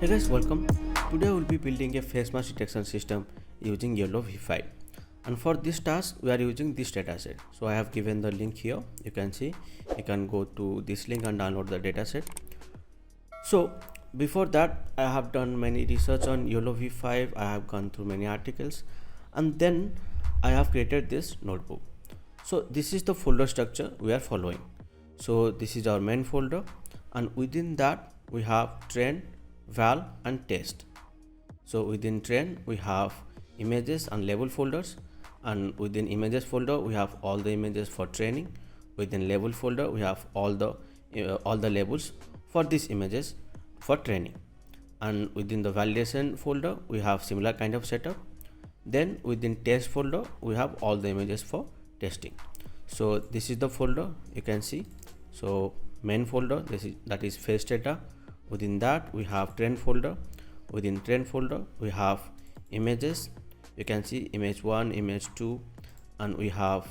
Hey guys, welcome. Today we'll be building a face mask detection system using Yellow V5. And for this task, we are using this dataset. So I have given the link here. You can see, you can go to this link and download the dataset. So before that, I have done many research on Yellow V5. I have gone through many articles, and then I have created this notebook. So this is the folder structure we are following. So this is our main folder, and within that we have train, val, and test. So within train we have images and label folders, and within images folder we have all the images for training. Within label folder we have all the labels for these images for training, and within the validation folder we have similar kind of setup. Then within test folder we have all the images for testing. So this is the folder you can see. So main folder, that is face data. Within that we have train folder. Within train folder we have images. You can see image 1, image 2, and we have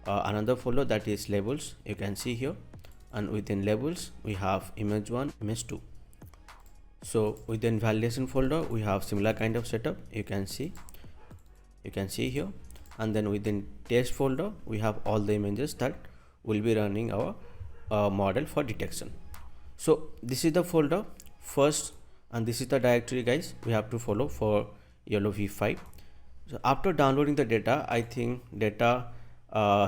another folder that is labels. You can see here, and within labels we have image 1, image 2. So within validation folder we have similar kind of setup. You can see here, and then within test folder we have all the images that will be running our model for detection. So this is the folder first, and this is the directory, guys, we have to follow for Yellow V5. So after downloading the data, I think data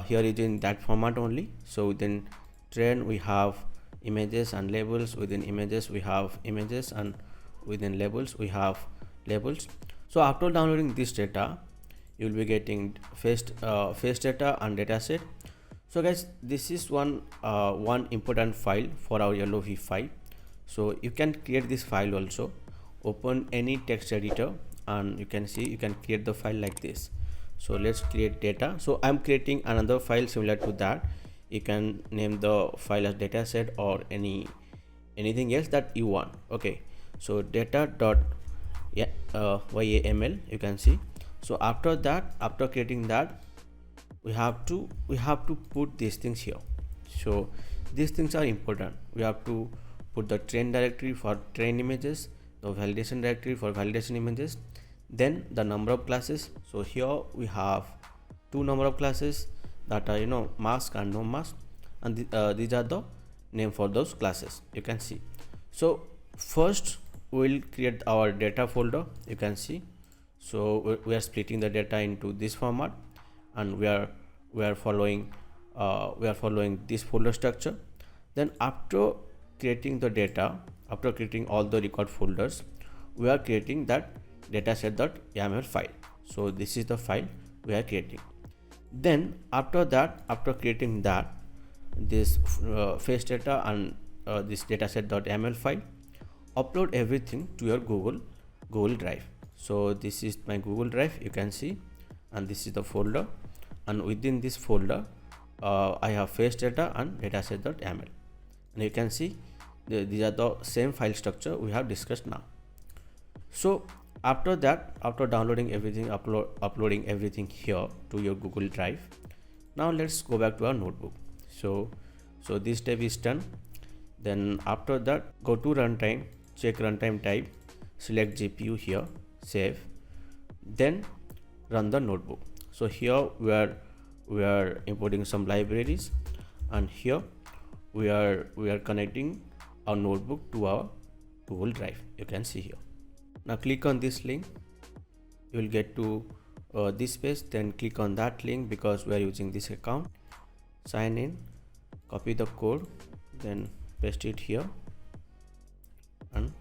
here is in that format only. So within train we have images and labels. Within images we have images, and within labels we have labels. So after downloading this data, you will be getting face data and dataset. So guys, this is one important file for our Yellow V5. So you can create this file also. Open any text editor, and you can see you can create the file like this. So let's create data. So I'm creating another file similar to that. You can name the file as dataset or anything else that you want. Okay, so data.yaml, you can see. So after that, after creating that, we have to put these things here. So these things are important. We have to put the train directory for train images, the validation directory for validation images, then the number of classes. So here we have two number of classes that are mask and no mask, and these are the name for those classes. You can see. So first we'll create our data folder. You can see. So we are splitting the data into this format, and we are following this folder structure. Then after creating the data, after creating all the record folders, we are creating that dataset.yaml file. So this is the file we are creating. Then after that, after creating that, this face data and this dataset.yaml file, upload everything to your Google Drive. So this is my Google Drive, you can see, and this is the folder, and within this folder I have face data and dataset.yaml, and you can see these are the same file structure we have discussed now. So after that, after downloading everything, uploading everything here to your Google Drive, now let's go back to our notebook. So this step is done. Then after that, go to runtime, check runtime type, select GPU here, save, then run the notebook. So here we are importing some libraries, and here we are connecting our notebook to our Google Drive. You can see here. Now click on this link, you will get to this page. Then click on that link because we are using this account. Sign in, copy the code, then paste it here and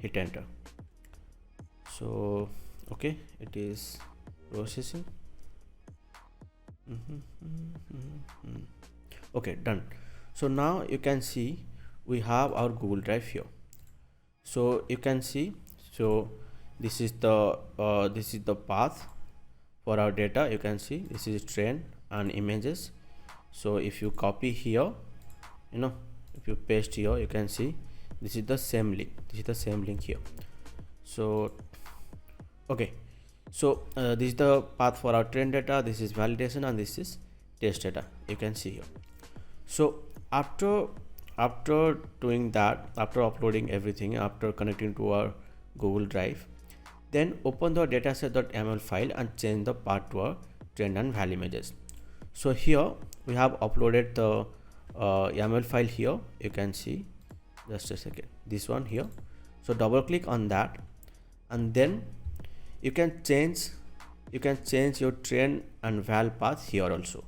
hit enter. So okay, it is processing. Okay, done. So now you can see we have our Google Drive here. So you can see, so this is the path for our data. You can see this is train and images. So if you copy here, if you paste here, you can see this is the same link here. So okay, so this is the path for our train data, this is validation, and this is test data. You can see here. So after doing that, after uploading everything, after connecting to our Google Drive. Then open the dataset.yaml file and change the path to our trend and val images. So here we have uploaded the YAML file here. You can see, just a second, this one here. So double click on that, and then you can change your trend and val path here also.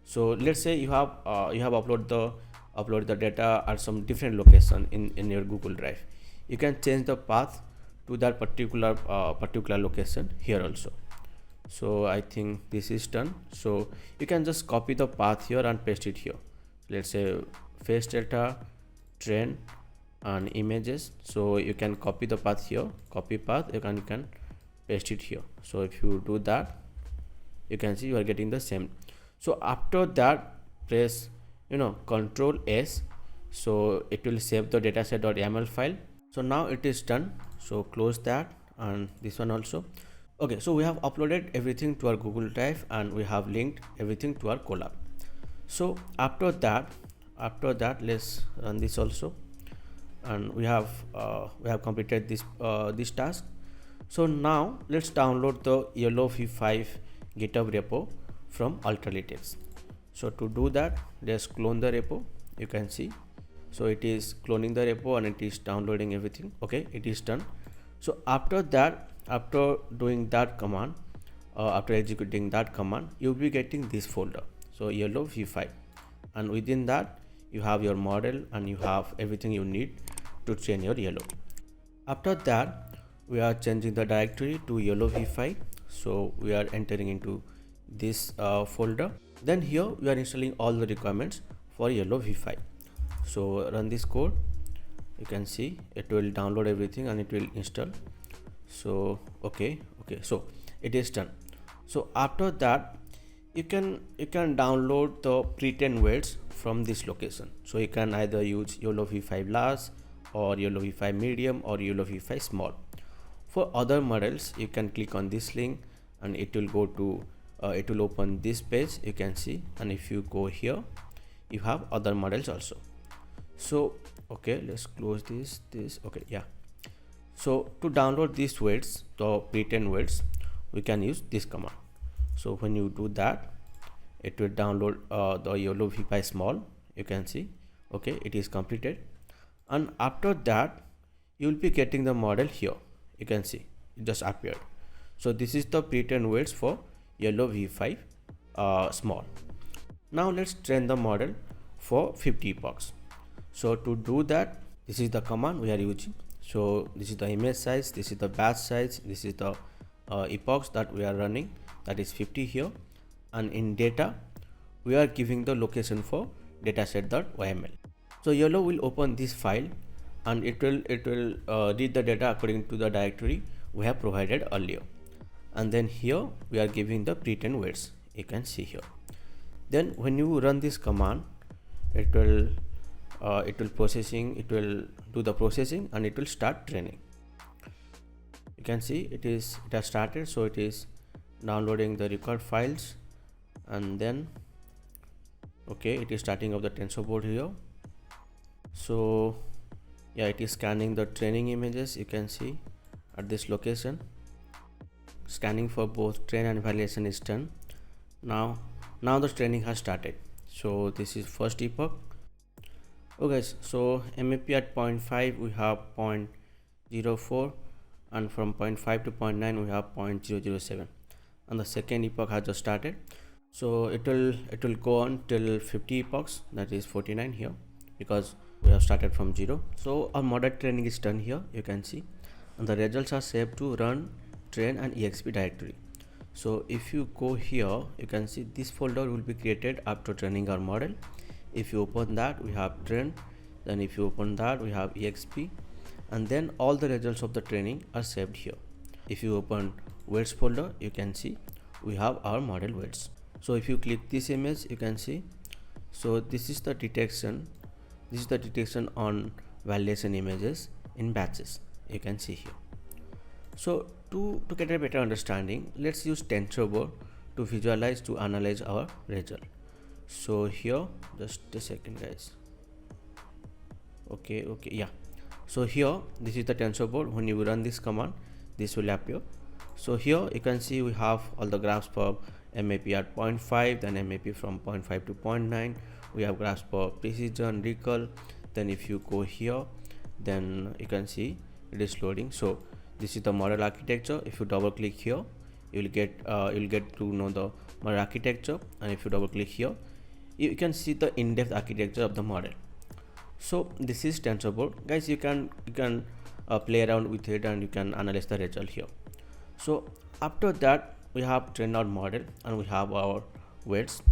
So let's say you have upload the data at some different location in your Google Drive. You can change the path to that particular location here also. So I think this is done. So you can just copy the path here and paste it here. Let's say face data, trend and images. So you can copy the path here, copy path, you can paste it here. So if you do that, you can see you are getting the same. So after that, press Control S, so it will save the dataset.yaml file. So now it is done. So close that, and this one also. Okay, so we have uploaded everything to our Google Drive and we have linked everything to our Colab. So after that, let's run this also, and we have completed this task. So now let's download the YOLO v5 GitHub repo from Ultralytics. So to do that, just clone the repo. You can see, so it is cloning the repo and it is downloading everything. Okay, it is done. So after that, after doing that command, after executing that command, you'll be getting this folder, so YOLO v5, and within that you have your model and you have everything you need to train your YOLO. After that, we are changing the directory to YOLO v5, so we are entering into this folder. Then here we are installing all the requirements for YOLO v5. So run this code. You can see it will download everything and it will install. So okay, so it is done. So after that, you can download the pre-trained weights from this location. So you can either use YOLO v5 large or YOLO v5 medium or YOLO v5 small. For other models, you can click on this link and it will go to it will open this page. You can see, and if you go here, you have other models also. So okay, let's close this. Okay, yeah. So to download these weights, the pre-trained weights, we can use this command. So when you do that, it will download the YOLO v5 small. You can see, okay, it is completed. And after that, you will be getting the model here. You can see it just appeared. So this is the pre-trained weights for YOLO v5 small. Now let's train the model for 50 epochs. So to do that, this is the command we are using. So this is the image size, this is the batch size, this is the epochs that we are running, that is 50 here. And in data, we are giving the location for dataset.yml. So YOLO will open this file and it will read the data according to the directory we have provided earlier. And then here we are giving the pre-trained weights. You can see here. Then when you run this command, it will do the processing and it will start training. You can see it has started. So it is downloading the record files, and then okay, it is starting up the TensorBoard here. So yeah, it is scanning the training images. You can see at this location, scanning for both train and validation is done. Now the training has started. So this is first epoch. Okay, so MAP at 0.5 we have 0.04, and from 0.5 to 0.9 we have 0.007, and the second epoch has just started. So it will go on till 50 epochs, that is 49 here, because we have started from 0. So our model training is done here. You can see, and the results are saved to run, train and exp directory. So if you go here, you can see this folder will be created after training our model. If you open that, we have train, then if you open that, we have exp, and then all the results of the training are saved here. If you open weights folder, you can see we have our model weights. So if you click this image, you can see, so this is the detection on validation images in batches. You can see here. So to get a better understanding, let's use TensorBoard to visualize, to analyze our result. So here, just a second guys. Okay, yeah. So here this is the tensor board. When you run this command, this will appear. So here you can see we have all the graphs for MAP at 0.5, then MAP from 0.5 to 0.9. We have graphs for precision, recall. Then if you go here, then you can see it is loading. So this is the model architecture. If you double click here, you will get to know the model architecture, and if you double click here, you can see the in-depth architecture of the model. So this is tensor board, guys. You can play around with it and you can analyze the result here. So after that, we have trained our model and we have our weights.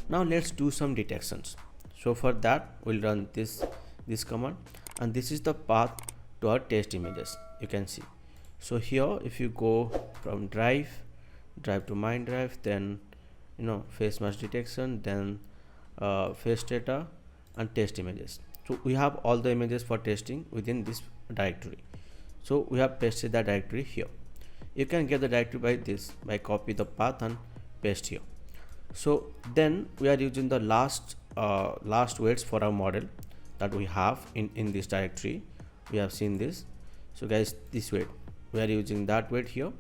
Now let's do some detections. So for that, we'll run this command, and this is the path to our test images. You can see. So here, if you go from drive to main drive, then face mask detection, then face data and test images. So we have all the images for testing within this directory. So we have pasted that directory here. You can get the directory by copy the path and paste here. So then we are using the last weights for our model that we have in this directory. We have seen this. So guys, this weight, we are using that weight here,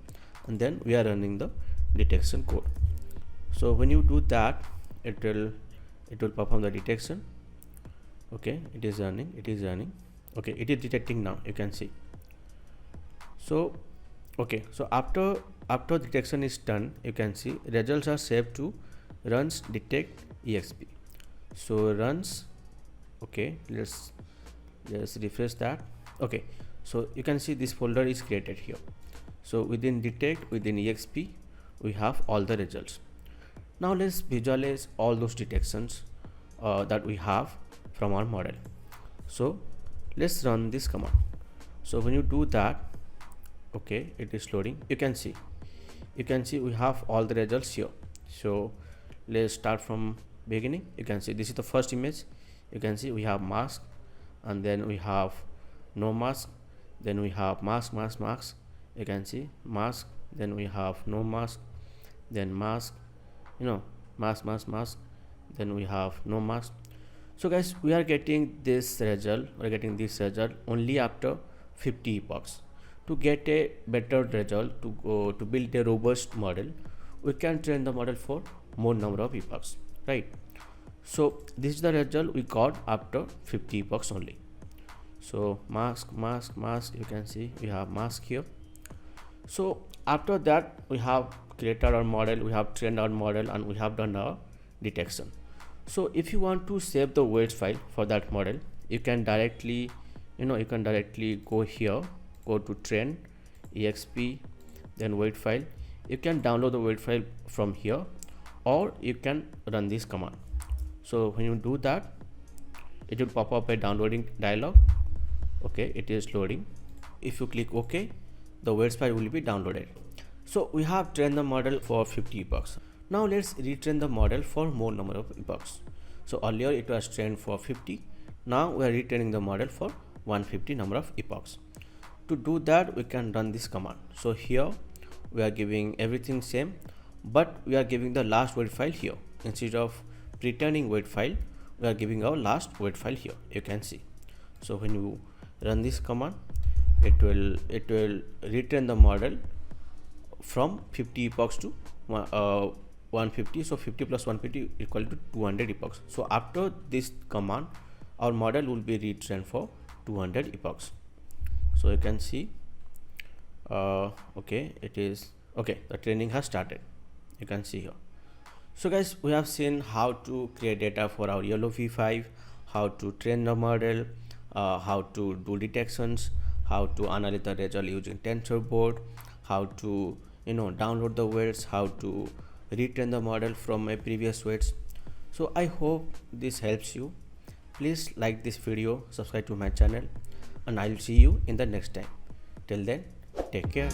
and then we are running the detection code. So when you do that, it will perform the detection. Okay, it is running. Okay, it is detecting now, you can see. So okay, so after detection is done, you can see results are saved to runs detect exp. So runs, okay, let's just refresh that. Okay, so you can see this folder is created here. So within detect, within exp, we have all the results. Now let's visualize all those detections that we have from our model. So let's run this command. So when you do that, okay, it is loading. You can see we have all the results here. So let's start from beginning. You can see this is the first image. You can see we have mask, and then we have no mask, then we have mask. You can see mask, then we have no mask, then mask, mask, then we have no mask. So guys, we are getting this result only after 50 epochs. To get a better result, to build a robust model, we can train the model for more number of epochs, right? So this is the result we got after 50 epochs only. So mask, you can see we have mask here. So after that, we have created our model, we have trained our model, and we have done our detection. So if you want to save the weights file for that model, you can directly go here, go to train exp, then weight file. You can download the weight file from here, or you can run this command. So when you do that, it will pop up a downloading dialog. Okay, it is loading. If you click OK, the weights file will be downloaded. So we have trained the model for 50 epochs. Now let's retrain the model for more number of epochs. So earlier it was trained for 50. Now we are retraining the model for 150 number of epochs. To do that, we can run this command. So here we are giving everything same, but we are giving the last weight file here. Instead of returning weight file, we are giving our last weight file here. You can see. So when you run this command, it will retrain the model from 50 epochs to 150. So 50 plus 150 equal to 200 epochs. So after this command, our model will be retrained for 200 epochs. So you can see okay, it is okay, the training has started. You can see here. So guys, we have seen how to create data for our YOLO V5, how to train the model, how to do detections, how to analyze the result using tensor board, how to download the weights, how to retrain the model from a previous weights. So I hope this helps you. Please like this video, subscribe to my channel, and I'll see you in the next time. Till then, take care.